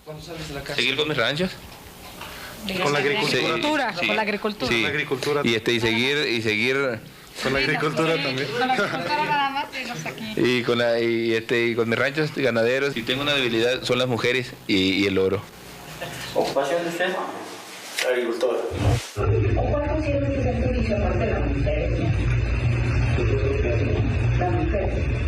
¿Cuándo sales de la casa? ¿Seguir con mis ranchos? Con la agricultura. Sí. Con la agricultura. Sí. Con la agricultura. Y seguir con la agricultura también. Con la agricultura nada más y no está aquí. y con mis ranchos ganaderos. Y tengo una debilidad, son las mujeres y el oro. ¿Ocupación de usted? Agricultor. ¿Cuál considera que es el servicio aparte de las mujeres? Las mujeres.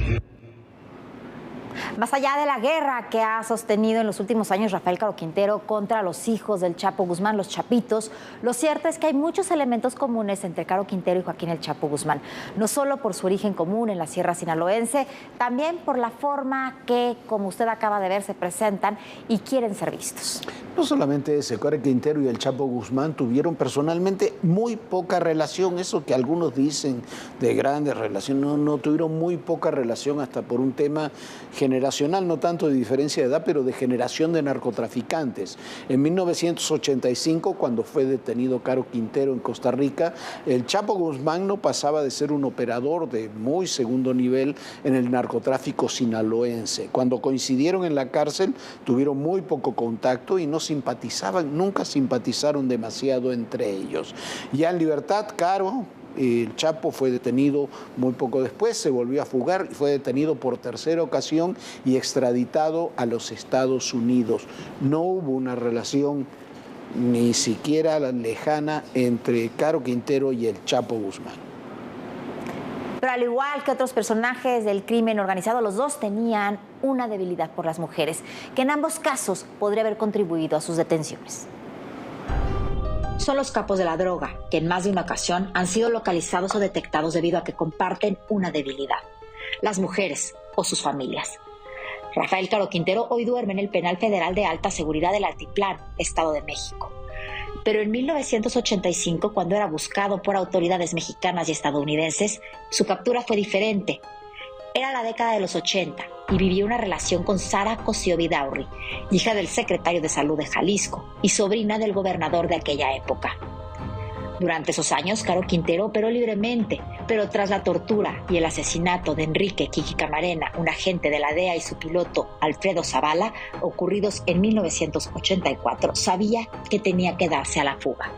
Más allá de la guerra que ha sostenido en los últimos años Rafael Caro Quintero contra los hijos del Chapo Guzmán, los Chapitos, lo cierto es que hay muchos elementos comunes entre Caro Quintero y Joaquín el Chapo Guzmán. No solo por su origen común en la sierra sinaloense, también por la forma que, como usted acaba de ver, se presentan y quieren ser vistos. No solamente ese, Caro Quintero y el Chapo Guzmán tuvieron personalmente muy poca relación. Eso que algunos dicen de grandes relaciones, no tuvieron muy poca relación hasta por un tema generacional, no tanto de diferencia de edad, pero de generación de narcotraficantes. En 1985, cuando fue detenido Caro Quintero en Costa Rica, el Chapo Guzmán no pasaba de ser un operador de muy segundo nivel en el narcotráfico sinaloense. Cuando coincidieron en la cárcel, tuvieron muy poco contacto y no simpatizaban, nunca simpatizaron demasiado entre ellos. Ya en libertad, Caro, el Chapo fue detenido muy poco después, se volvió a fugar y fue detenido por tercera ocasión y extraditado a los Estados Unidos. No hubo una relación ni siquiera lejana entre Caro Quintero y el Chapo Guzmán. Pero al igual que otros personajes del crimen organizado, los dos tenían una debilidad por las mujeres, que en ambos casos podría haber contribuido a sus detenciones. Son los capos de la droga, que en más de una ocasión han sido localizados o detectados debido a que comparten una debilidad: las mujeres o sus familias. Rafael Caro Quintero hoy duerme en el Penal Federal de Alta Seguridad del Altiplano, Estado de México. Pero en 1985, cuando era buscado por autoridades mexicanas y estadounidenses, su captura fue diferente. Era la década de los 80 y vivía una relación con Sara Cosío Vidaurri, hija del secretario de Salud de Jalisco y sobrina del gobernador de aquella época. Durante esos años, Caro Quintero operó libremente, pero tras la tortura y el asesinato de Enrique Kiki Camarena, un agente de la DEA, y su piloto Alfredo Zavala, ocurridos en 1984, sabía que tenía que darse a la fuga.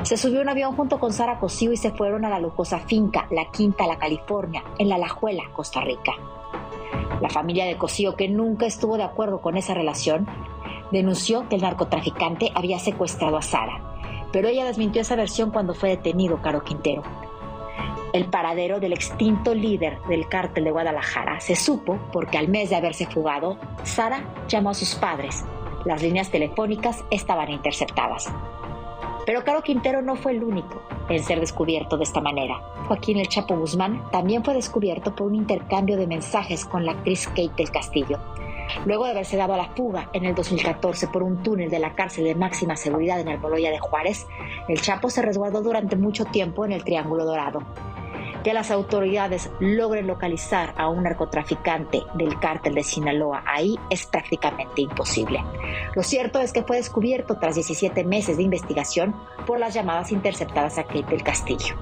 Se subió a un avión junto con Sara Cosío y se fueron a la lujosa finca La Quinta La California, en La Alajuela, Costa Rica. La familia de Cosío, que nunca estuvo de acuerdo con esa relación, denunció que el narcotraficante había secuestrado a Sara, pero ella desmintió esa versión cuando fue detenido Caro Quintero. El paradero del extinto líder del cártel de Guadalajara se supo porque al mes de haberse fugado, Sara llamó a sus padres. Las líneas telefónicas estaban interceptadas. Pero Caro Quintero no fue el único en ser descubierto de esta manera. Joaquín el Chapo Guzmán también fue descubierto por un intercambio de mensajes con la actriz Kate del Castillo. Luego de haberse dado a la fuga en el 2014 por un túnel de la cárcel de máxima seguridad en Almoloya de Juárez, el Chapo se resguardó durante mucho tiempo en el Triángulo Dorado. Que las autoridades logren localizar a un narcotraficante del cártel de Sinaloa ahí es prácticamente imposible. Lo cierto es que fue descubierto tras 17 meses de investigación por las llamadas interceptadas a Kate del Castillo.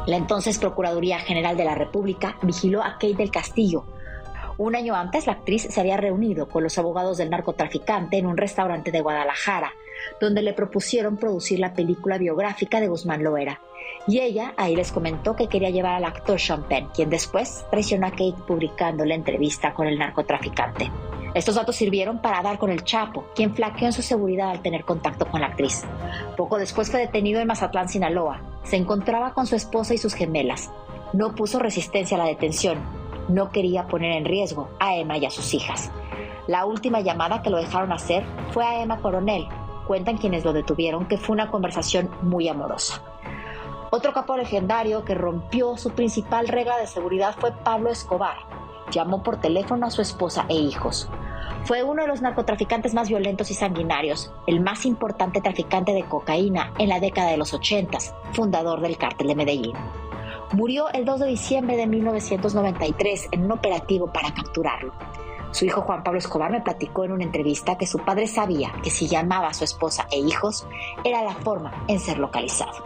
La entonces Procuraduría General de la República vigiló a Kate del Castillo. Un año antes, la actriz se había reunido con los abogados del narcotraficante en un restaurante de Guadalajara, donde le propusieron producir la película biográfica de Guzmán Loera. Y ella ahí les comentó que quería llevar al actor Sean Penn, quien después traicionó a Kate publicando la entrevista con el narcotraficante. Estos datos sirvieron para dar con el Chapo, quien flaqueó en su seguridad al tener contacto con la actriz. Poco después fue detenido en Mazatlán, Sinaloa. Se encontraba con su esposa y sus gemelas. No puso resistencia a la detención. No quería poner en riesgo a Emma y a sus hijas. La última llamada que lo dejaron hacer fue a Emma Coronel. Cuentan quienes lo detuvieron que fue una conversación muy amorosa. Otro capo legendario que rompió su principal regla de seguridad fue Pablo Escobar. Llamó por teléfono a su esposa e hijos. Fue uno de los narcotraficantes más violentos y sanguinarios, el más importante traficante de cocaína en la década de los 80, fundador del cártel de Medellín. Murió el 2 de diciembre de 1993 en un operativo para capturarlo. Su hijo Juan Pablo Escobar me platicó en una entrevista que su padre sabía que si llamaba a su esposa e hijos era la forma en ser localizado.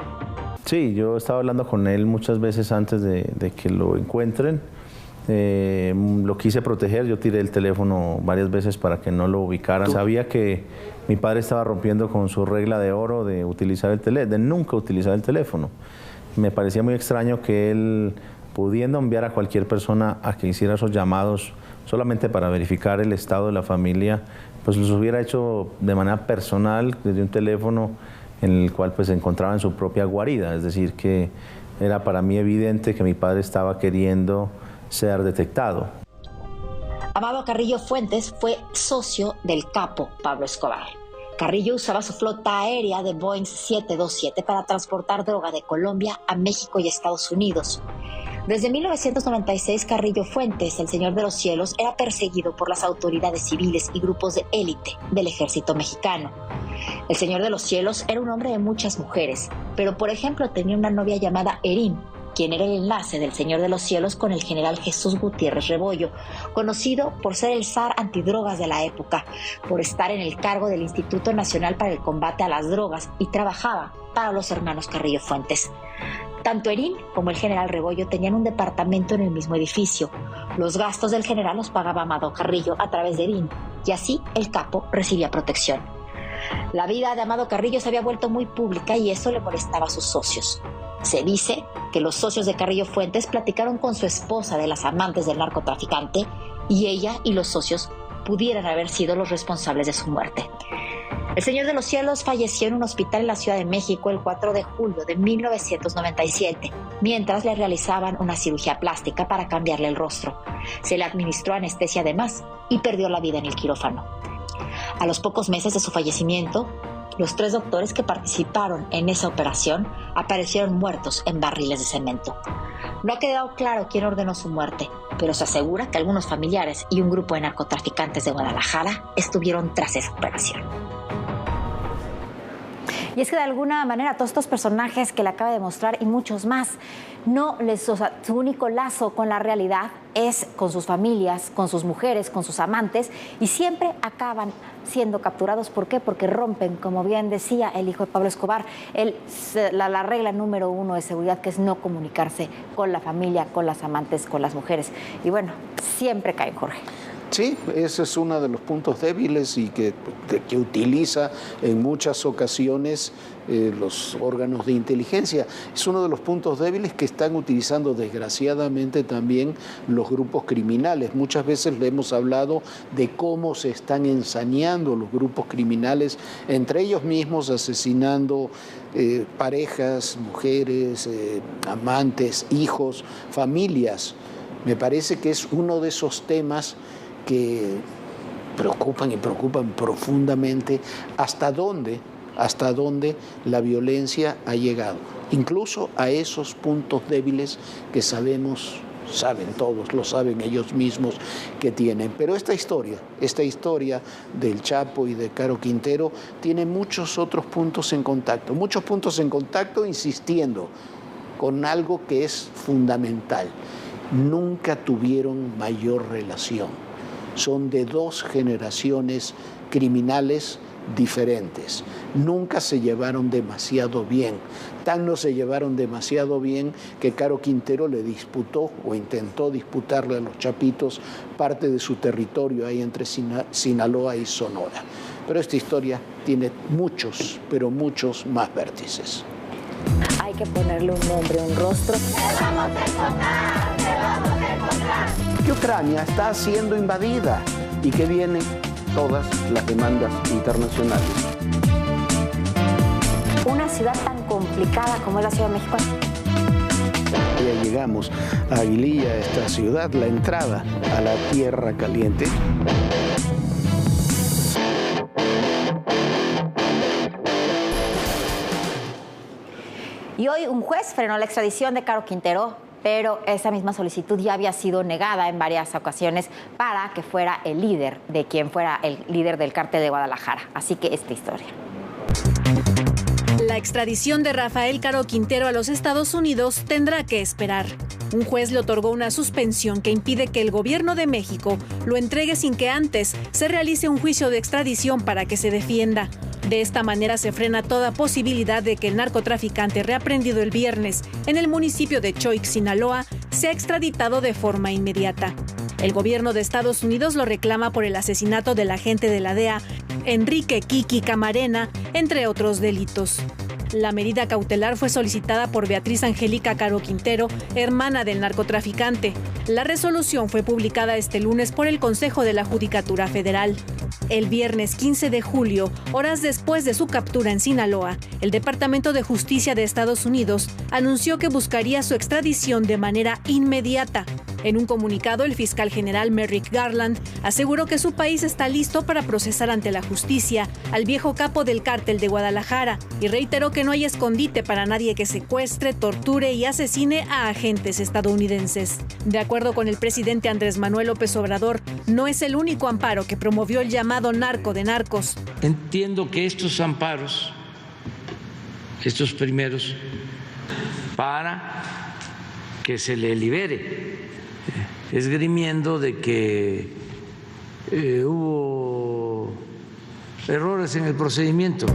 Sí, yo estaba hablando con él muchas veces antes de que lo encuentren Lo quise proteger, yo tiré el teléfono varias veces para que no lo ubicaran. Sabía que mi padre estaba rompiendo con su regla de oro de nunca utilizar el teléfono. Me parecía muy extraño que él, pudiendo enviar a cualquier persona a que hiciera esos llamados solamente para verificar el estado de la familia, pues los hubiera hecho de manera personal desde un teléfono en el cual pues se encontraba en su propia guarida. Es decir, que era para mí evidente que mi padre estaba queriendo ser detectado. Amado Carrillo Fuentes fue socio del capo Pablo Escobar. Carrillo usaba su flota aérea de Boeing 727 para transportar droga de Colombia a México y Estados Unidos. Desde 1996, Carrillo Fuentes, el Señor de los Cielos, era perseguido por las autoridades civiles y grupos de élite del ejército mexicano. El Señor de los Cielos era un hombre de muchas mujeres, pero por ejemplo tenía una novia llamada Erin, quien era el enlace del Señor de los Cielos con el general Jesús Gutiérrez Rebollo, conocido por ser el zar antidrogas de la época, por estar en el cargo del Instituto Nacional para el Combate a las Drogas y trabajaba para los hermanos Carrillo Fuentes. Tanto Erin como el general Rebollo tenían un departamento en el mismo edificio. Los gastos del general los pagaba Amado Carrillo a través de Erin, y así el capo recibía protección. La vida de Amado Carrillo se había vuelto muy pública y eso le molestaba a sus socios. Se dice que los socios de Carrillo Fuentes platicaron con su esposa de las amantes del narcotraficante y ella y los socios pudieran haber sido los responsables de su muerte. El Señor de los Cielos falleció en un hospital en la Ciudad de México el 4 de julio de 1997, mientras le realizaban una cirugía plástica para cambiarle el rostro. Se le administró anestesia además y perdió la vida en el quirófano. A los pocos meses de su fallecimiento, los 3 doctores que participaron en esa operación aparecieron muertos en barriles de cemento. No ha quedado claro quién ordenó su muerte, pero se asegura que algunos familiares y un grupo de narcotraficantes de Guadalajara estuvieron tras esa operación. Y es que de alguna manera todos estos personajes que le acaba de mostrar y muchos más, su único lazo con la realidad es con sus familias, con sus mujeres, con sus amantes, y siempre acaban siendo capturados. ¿Por qué? Porque rompen, como bien decía el hijo de Pablo Escobar, la regla número 1 de seguridad, que es no comunicarse con la familia, con las amantes, con las mujeres. Y bueno, siempre caen, Jorge. Sí, ese es uno de los puntos débiles y que utiliza en muchas ocasiones los órganos de inteligencia. Es uno de los puntos débiles que están utilizando desgraciadamente también los grupos criminales. Muchas veces le hemos hablado de cómo se están ensañando los grupos criminales entre ellos mismos, asesinando parejas, mujeres, amantes, hijos, familias. Me parece que es uno de esos temas que preocupan y preocupan profundamente hasta dónde la violencia ha llegado, incluso a esos puntos débiles que saben todos, lo saben ellos mismos que tienen. Pero esta historia del Chapo y de Caro Quintero tiene muchos otros puntos en contacto, insistiendo con algo que es fundamental. Nunca tuvieron mayor relación. Son de 2 generaciones criminales diferentes. Nunca se llevaron demasiado bien. Tan no se llevaron demasiado bien que Caro Quintero le disputó o intentó disputarle a los Chapitos parte de su territorio ahí entre Sinaloa y Sonora. Pero esta historia tiene muchos, pero muchos más vértices. Hay que ponerle un nombre, un rostro. ¡Te vamos a encontrar! ¡Te vamos a encontrar! Que Ucrania está siendo invadida y que vienen todas las demandas internacionales. Una ciudad tan complicada como es la Ciudad de México. Ya llegamos a Aguililla, esta ciudad, la entrada a la Tierra Caliente. Y hoy un juez frenó la extradición de Caro Quintero, pero esa misma solicitud ya había sido negada en varias ocasiones para que fuera el líder del cártel de Guadalajara. Así que esta historia. La extradición de Rafael Caro Quintero a los Estados Unidos tendrá que esperar. Un juez le otorgó una suspensión que impide que el gobierno de México lo entregue sin que antes se realice un juicio de extradición para que se defienda. De esta manera se frena toda posibilidad de que el narcotraficante reaprendido el viernes en el municipio de Choix, Sinaloa, sea extraditado de forma inmediata. El gobierno de Estados Unidos lo reclama por el asesinato del agente de la DEA, Enrique Kiki Camarena, entre otros delitos. La medida cautelar fue solicitada por Beatriz Angélica Caro Quintero, hermana del narcotraficante. La resolución fue publicada este lunes por el Consejo de la Judicatura Federal. El viernes 15 de julio, horas después de su captura en Sinaloa, el Departamento de Justicia de Estados Unidos anunció que buscaría su extradición de manera inmediata. En un comunicado, el fiscal general Merrick Garland aseguró que su país está listo para procesar ante la justicia al viejo capo del cártel de Guadalajara y reiteró que no hay escondite para nadie que secuestre, torture y asesine a agentes estadounidenses. De acuerdo con el presidente Andrés Manuel López Obrador, no es el único amparo que promovió el llamado narco de narcos. Entiendo que estos amparos, estos primeros, para que se le libere, esgrimiendo de que hubo errores en el procedimiento.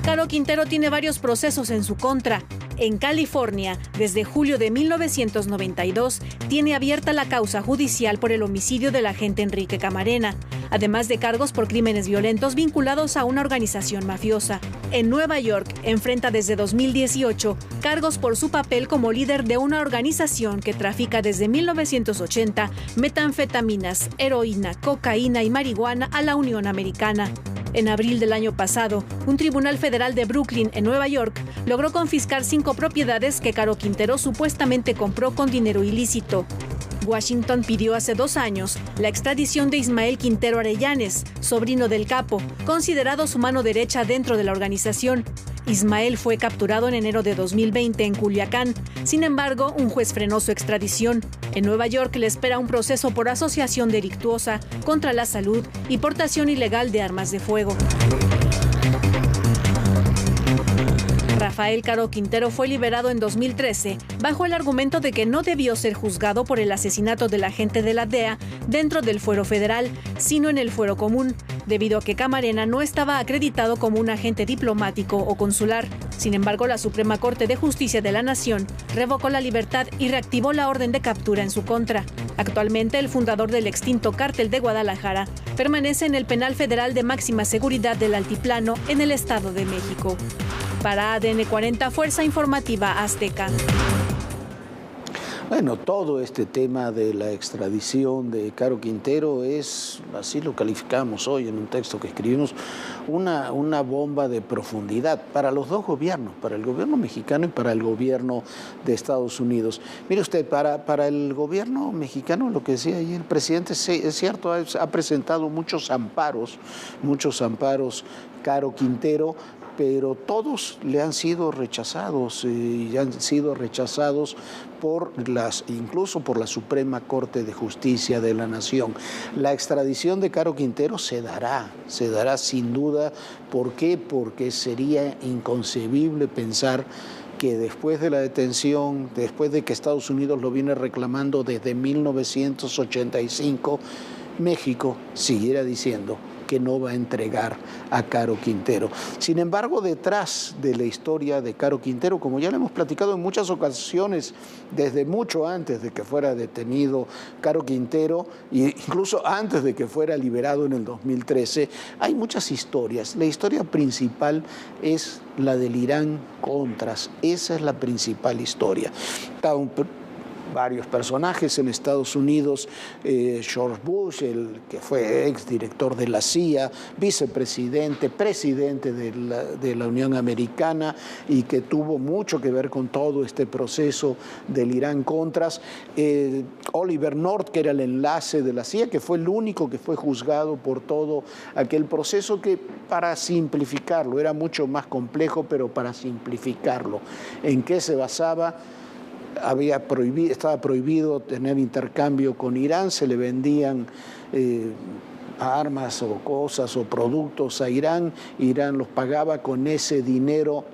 Caro Quintero tiene varios procesos en su contra. En California, desde julio de 1992, tiene abierta la causa judicial por el homicidio del agente Enrique Camarena, además de cargos por crímenes violentos vinculados a una organización mafiosa. En Nueva York, enfrenta desde 2018 cargos por su papel como líder de una organización que trafica desde 1980 metanfetaminas, heroína, cocaína y marihuana a la Unión Americana. En abril del año pasado, un tribunal federal de Brooklyn, en Nueva York, logró confiscar 5 propiedades que Caro Quintero supuestamente compró con dinero ilícito. Washington pidió hace 2 años la extradición de Ismael Quintero Arellanes, sobrino del capo, considerado su mano derecha dentro de la organización. Ismael fue capturado en enero de 2020 en Culiacán. Sin embargo, un juez frenó su extradición. En Nueva York le espera un proceso por asociación delictuosa contra la salud y portación ilegal de armas de fuego. Rafael Caro Quintero fue liberado en 2013 bajo el argumento de que no debió ser juzgado por el asesinato del agente de la DEA dentro del fuero federal, sino en el fuero común, debido a que Camarena no estaba acreditado como un agente diplomático o consular. Sin embargo, la Suprema Corte de Justicia de la Nación revocó la libertad y reactivó la orden de captura en su contra. Actualmente, el fundador del extinto cártel de Guadalajara permanece en el penal federal de máxima seguridad del Altiplano en el Estado de México. Para ADN 40, Fuerza Informativa Azteca. Bueno, todo este tema de la extradición de Caro Quintero es, así lo calificamos hoy en un texto que escribimos, una bomba de profundidad para los dos gobiernos, para el gobierno mexicano y para el gobierno de Estados Unidos. Mire usted, para el gobierno mexicano, lo que decía ayer el presidente, es cierto, ha presentado muchos amparos, Caro Quintero, pero todos le han sido rechazados y han sido rechazados incluso por la Suprema Corte de Justicia de la Nación. La extradición de Caro Quintero se dará sin duda. ¿Por qué? Porque sería inconcebible pensar que después de la detención, después de que Estados Unidos lo viene reclamando desde 1985, México siguiera diciendo que no va a entregar a Caro Quintero. Sin embargo, detrás de la historia de Caro Quintero, como ya le hemos platicado en muchas ocasiones, desde mucho antes de que fuera detenido Caro Quintero, e incluso antes de que fuera liberado en el 2013, hay muchas historias. La historia principal es la del Irán-Contras. Esa es la principal historia. Varios personajes en Estados Unidos, George Bush, el que fue exdirector de la CIA, vicepresidente, presidente de la Unión Americana y que tuvo mucho que ver con todo este proceso del Irán-Contras, Oliver North, que era el enlace de la CIA, que fue el único que fue juzgado por todo aquel proceso que, para simplificarlo, era mucho más complejo, pero para simplificarlo, ¿en qué se basaba? Estaba prohibido tener intercambio con Irán, se le vendían armas o cosas o productos a Irán, Irán los pagaba con ese dinero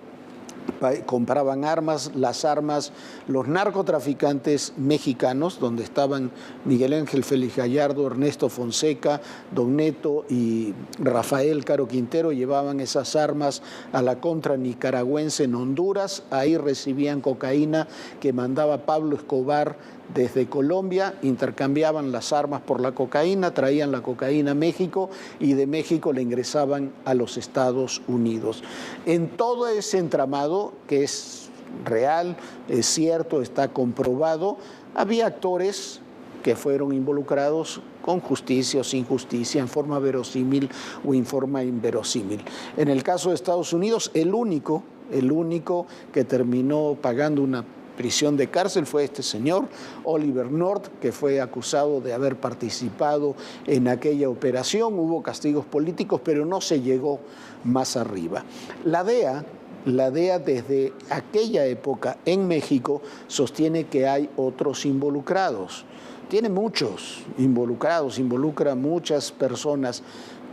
compraban armas, las armas, los narcotraficantes mexicanos, donde estaban Miguel Ángel Félix Gallardo, Ernesto Fonseca, Don Neto y Rafael Caro Quintero, llevaban esas armas a la contra nicaragüense en Honduras, ahí recibían cocaína que mandaba Pablo Escobar desde Colombia, intercambiaban las armas por la cocaína, traían la cocaína a México y de México la ingresaban a los Estados Unidos. En todo ese entramado, que es real, es cierto, está comprobado, había actores que fueron involucrados con justicia o sin justicia, en forma verosímil o en forma inverosímil. En el caso de Estados Unidos, el único que terminó pagando una prisión de cárcel fue este señor, Oliver North, que fue acusado de haber participado en aquella operación. Hubo castigos políticos, pero no se llegó más arriba. La DEA desde aquella época en México sostiene que hay otros involucrados. Tiene muchos involucrados, involucra a muchas personas,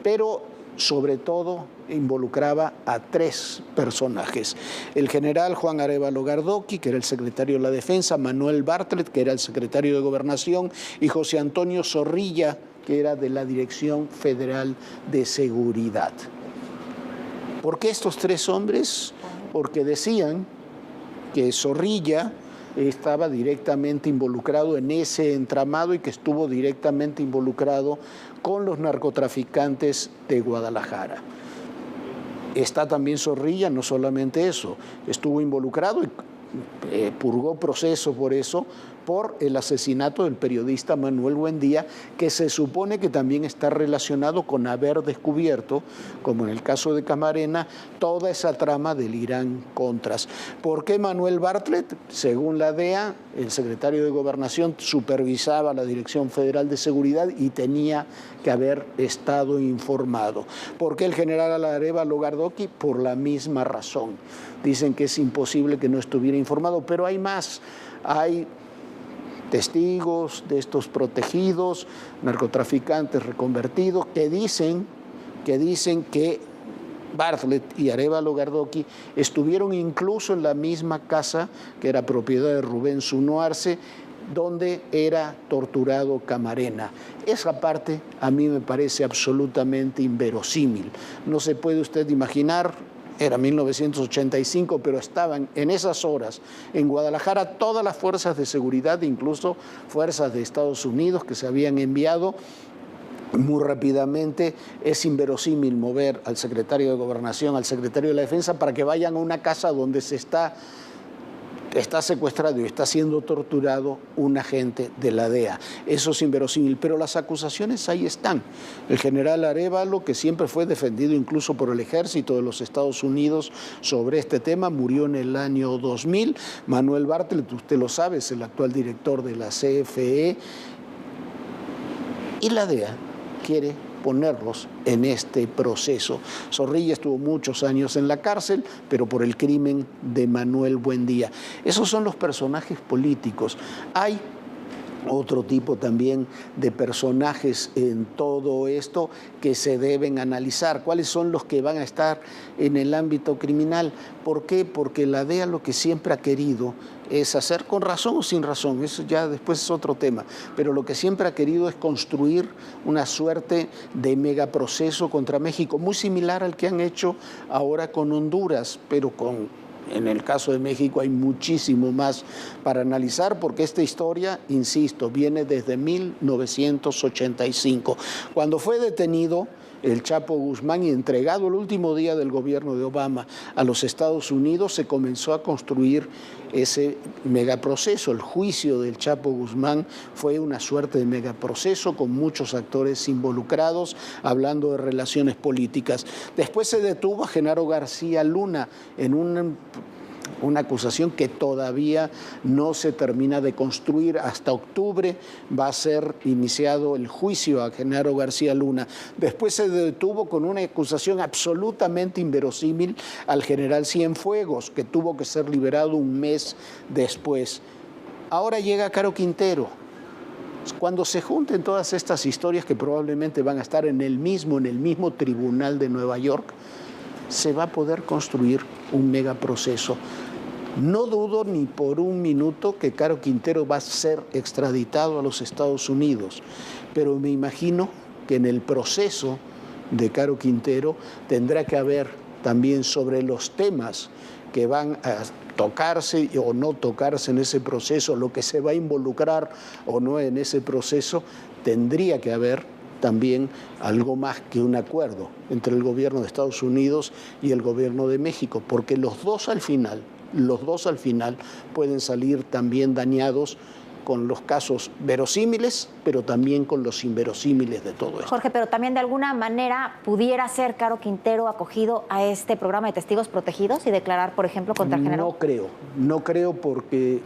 pero sobre todo involucraba a 3 personajes. El general Juan Arévalo Gardoqui, que era el secretario de la Defensa, Manuel Bartlett, que era el secretario de Gobernación, y José Antonio Zorrilla, que era de la Dirección Federal de Seguridad. ¿Por qué estos 3 hombres? Porque decían que Zorrilla estaba directamente involucrado en ese entramado y que estuvo directamente involucrado con los narcotraficantes de Guadalajara. Está también Zorrilla, no solamente eso, estuvo involucrado y purgó proceso por eso, por el asesinato del periodista Manuel Buendía, que se supone que también está relacionado con haber descubierto, como en el caso de Camarena, toda esa trama del Irán-Contras. ¿Por qué Manuel Bartlett? Según la DEA, el secretario de Gobernación supervisaba la Dirección Federal de Seguridad y tenía que haber estado informado. ¿Por qué el general Arévalo Gardoqui? Por la misma razón. Dicen que es imposible que no estuviera informado, pero hay más. Hay testigos de estos protegidos, narcotraficantes reconvertidos, que dicen que Bartlett y Arévalo Gardoqui estuvieron incluso en la misma casa que era propiedad de Rubén Zuno Arce, donde era torturado Camarena. Esa parte a mí me parece absolutamente inverosímil. No se puede usted imaginar. Era 1985, pero estaban en esas horas en Guadalajara todas las fuerzas de seguridad, incluso fuerzas de Estados Unidos que se habían enviado muy rápidamente. Es inverosímil mover al secretario de Gobernación, al secretario de la Defensa, para que vayan a una casa donde se está secuestrado y está siendo torturado un agente de la DEA. Eso es inverosímil, pero las acusaciones ahí están. El general Arévalo, que siempre fue defendido incluso por el ejército de los Estados Unidos sobre este tema, murió en el año 2000. Manuel Bartlett, usted lo sabe, es el actual director de la CFE. Y la DEA quiere ponerlos en este proceso. Zorrilla estuvo muchos años en la cárcel, pero por el crimen de Manuel Buendía. Esos son los personajes políticos. Hay otro tipo también de personajes en todo esto que se deben analizar. ¿Cuáles son los que van a estar en el ámbito criminal? ¿Por qué? Porque la DEA lo que siempre ha querido es hacer, con razón o sin razón, eso ya después es otro tema, pero lo que siempre ha querido es construir una suerte de megaproceso contra México, muy similar al que han hecho ahora con Honduras, pero en el caso de México hay muchísimo más para analizar, porque esta historia, insisto, viene desde 1985. Cuando fue detenido el Chapo Guzmán y entregado el último día del gobierno de Obama a los Estados Unidos, se comenzó a construir ese megaproceso. El juicio del Chapo Guzmán fue una suerte de megaproceso con muchos actores involucrados, hablando de relaciones políticas. Después se detuvo a Genaro García Luna en una acusación que todavía no se termina de construir. Hasta octubre va a ser iniciado el juicio a Genaro García Luna. Después se detuvo con una acusación absolutamente inverosímil al general Cienfuegos, que tuvo que ser liberado un mes después. Ahora llega Caro Quintero. Cuando se junten todas estas historias, que probablemente van a estar en el mismo tribunal de Nueva York, se va a poder construir un megaproceso. No dudo ni por un minuto que Caro Quintero va a ser extraditado a los Estados Unidos, pero me imagino que en el proceso de Caro Quintero tendrá que haber también sobre los temas que van a tocarse o no tocarse en ese proceso, lo que se va a involucrar o no en ese proceso, tendría que haber también algo más que un acuerdo entre el gobierno de Estados Unidos y el gobierno de México, porque los dos al final pueden salir también dañados con los casos verosímiles, pero también con los inverosímiles de todo esto. Jorge, pero también de alguna manera pudiera ser Caro Quintero acogido a este programa de testigos protegidos y declarar, por ejemplo, contra el género. No creo porque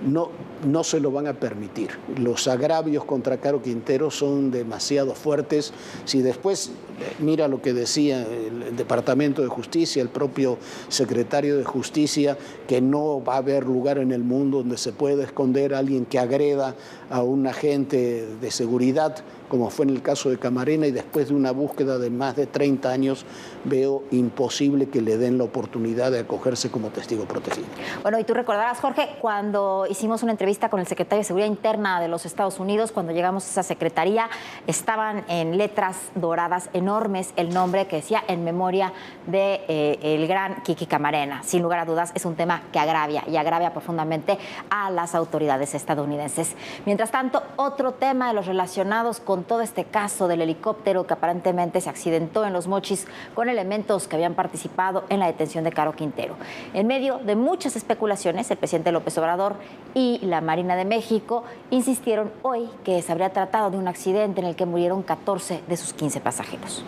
no se lo van a permitir. Los agravios contra Caro Quintero son demasiado fuertes. Si después, mira lo que decía el Departamento de Justicia, el propio secretario de Justicia, que no va a haber lugar en el mundo donde se pueda esconder a alguien que agreda a un agente de seguridad, como fue en el caso de Camarena, y después de una búsqueda de más de 30 años, veo imposible que le den la oportunidad de acogerse como testigo protegido. Bueno, y tú recordarás, Jorge, cuando hicimos una entrevista con el secretario de Seguridad Interna de los Estados Unidos, cuando llegamos a esa secretaría, estaban en letras doradas enormes el nombre que decía en memoria de el gran Kiki Camarena. Sin lugar a dudas, es un tema que agravia profundamente a las autoridades estadounidenses. Mientras tanto, otro tema de los relacionados con todo este caso del helicóptero que aparentemente se accidentó en Los Mochis con elementos que habían participado en la detención de Caro Quintero. En medio de muchas especulaciones, el presidente López Obrador y la Marina de México insistieron hoy que se habría tratado de un accidente en el que murieron 14 de sus 15 pasajeros.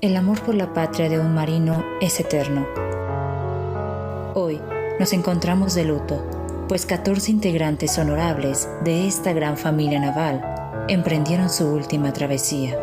El amor por la patria de un marino es eterno. Hoy nos encontramos de luto, pues 14 integrantes honorables de esta gran familia naval emprendieron su última travesía.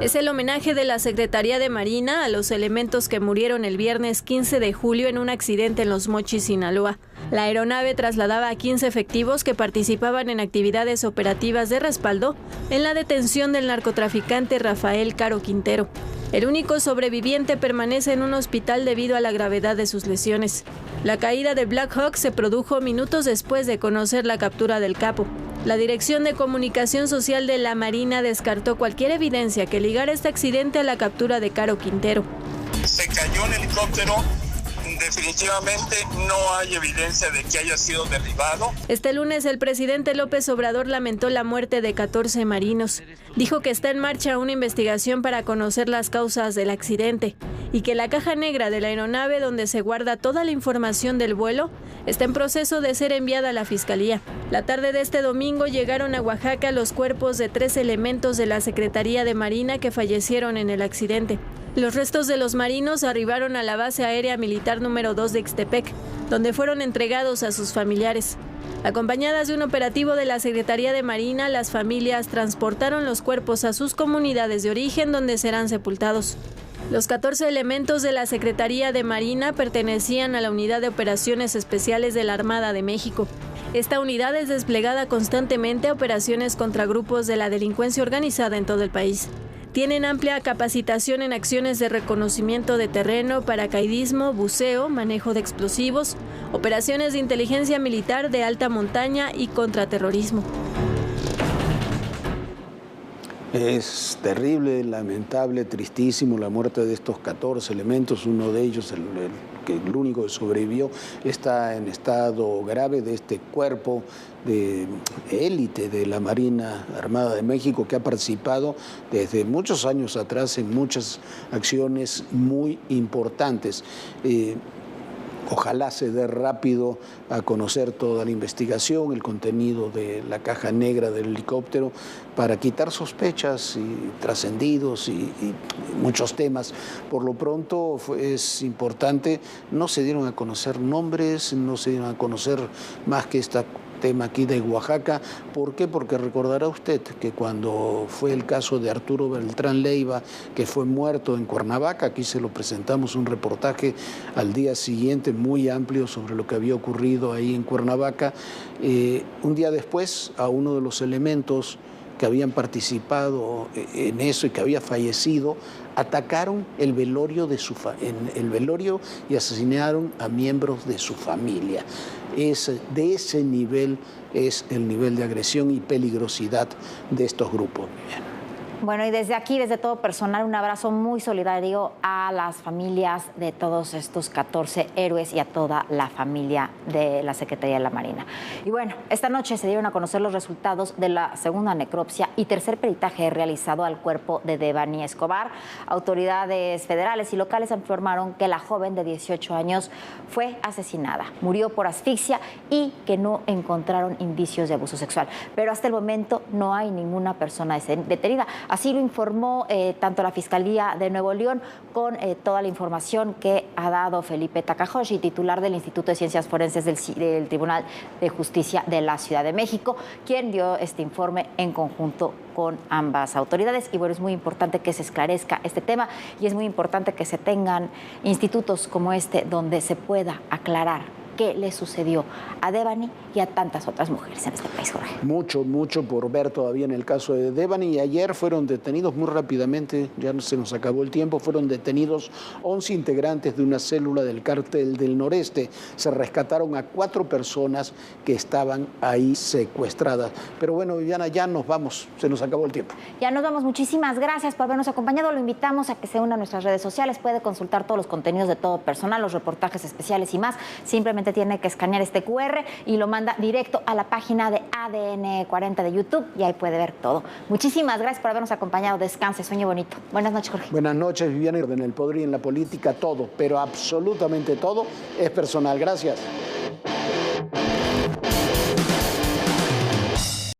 Es el homenaje de la Secretaría de Marina a los elementos que murieron el viernes 15 de julio en un accidente en Los Mochis, Sinaloa. La aeronave trasladaba a 15 efectivos que participaban en actividades operativas de respaldo en la detención del narcotraficante Rafael Caro Quintero. El único sobreviviente permanece en un hospital debido a la gravedad de sus lesiones. La caída de Black Hawk se produjo minutos después de conocer la captura del capo. La Dirección de Comunicación Social de la Marina descartó cualquier evidencia que ligara este accidente a la captura de Caro Quintero. Se cayó un helicóptero. Definitivamente no hay evidencia de que haya sido derribado. Este lunes el presidente López Obrador lamentó la muerte de 14 marinos. Dijo que está en marcha una investigación para conocer las causas del accidente y que la caja negra de la aeronave donde se guarda toda la información del vuelo está en proceso de ser enviada a la Fiscalía. La tarde de este domingo llegaron a Oaxaca los cuerpos de 3 elementos de la Secretaría de Marina que fallecieron en el accidente. Los restos de los marinos arribaron a la base aérea militar número 2 de Ixtepec, donde fueron entregados a sus familiares. Acompañadas de un operativo de la Secretaría de Marina, las familias transportaron los cuerpos a sus comunidades de origen, donde serán sepultados. Los 14 elementos de la Secretaría de Marina pertenecían a la Unidad de Operaciones Especiales de la Armada de México. Esta unidad es desplegada constantemente a operaciones contra grupos de la delincuencia organizada en todo el país. Tienen amplia capacitación en acciones de reconocimiento de terreno, paracaidismo, buceo, manejo de explosivos, operaciones de inteligencia militar de alta montaña y contraterrorismo. Es terrible, lamentable, tristísimo la muerte de estos 14 elementos. Uno de ellos, el único que sobrevivió, está en estado grave de este cuerpo de élite de la Marina Armada de México que ha participado desde muchos años atrás en muchas acciones muy importantes. Ojalá se dé rápido a conocer toda la investigación, el contenido de la caja negra del helicóptero, para quitar sospechas y trascendidos y muchos temas. Por lo pronto es importante, no se dieron a conocer nombres, no se dieron a conocer más que este tema aquí de Oaxaca. ¿Por qué? Porque recordará usted que cuando fue el caso de Arturo Beltrán Leiva, que fue muerto en Cuernavaca, aquí se lo presentamos un reportaje al día siguiente muy amplio sobre lo que había ocurrido ahí en Cuernavaca. Un día después, a uno de los elementos que habían participado en eso y que había fallecido, atacaron el velorio el velorio y asesinaron a miembros de su familia. De ese nivel es el nivel de agresión y peligrosidad de estos grupos. Bueno, y desde aquí, desde todo personal, un abrazo muy solidario a las familias de todos estos 14 héroes y a toda la familia de la Secretaría de la Marina. Y bueno, esta noche se dieron a conocer los resultados de la segunda necropsia y tercer peritaje realizado al cuerpo de Devani Escobar. Autoridades federales y locales informaron que la joven de 18 años fue asesinada, murió por asfixia y que no encontraron indicios de abuso sexual. Pero hasta el momento no hay ninguna persona detenida. Así lo informó tanto la Fiscalía de Nuevo León con toda la información que ha dado Felipe Takahashi, titular del Instituto de Ciencias Forenses del Tribunal de Justicia de la Ciudad de México, quien dio este informe en conjunto con ambas autoridades. Y bueno, es muy importante que se esclarezca este tema y es muy importante que se tengan institutos como este donde se pueda aclarar qué le sucedió a Devani y a tantas otras mujeres en este país, Jorge. Mucho por ver todavía en el caso de Devani. Y ayer fueron detenidos muy rápidamente, ya se nos acabó el tiempo, fueron detenidos 11 integrantes de una célula del Cártel del Noreste. Se rescataron a 4 personas que estaban ahí secuestradas. Pero bueno, Viviana, ya nos vamos, se nos acabó el tiempo. Ya nos vamos, muchísimas gracias por habernos acompañado. Lo invitamos a que se una a nuestras redes sociales, puede consultar todos los contenidos de Todo Personal, los reportajes especiales y más. Simplemente tiene que escanear este QR y lo manda directo a la página de ADN 40 de YouTube y ahí puede ver todo. Muchísimas gracias por habernos acompañado. Descanse, sueñe bonito. Buenas noches, Jorge. Buenas noches, Viviana. En el poder y en la política todo, pero absolutamente todo es personal. Gracias.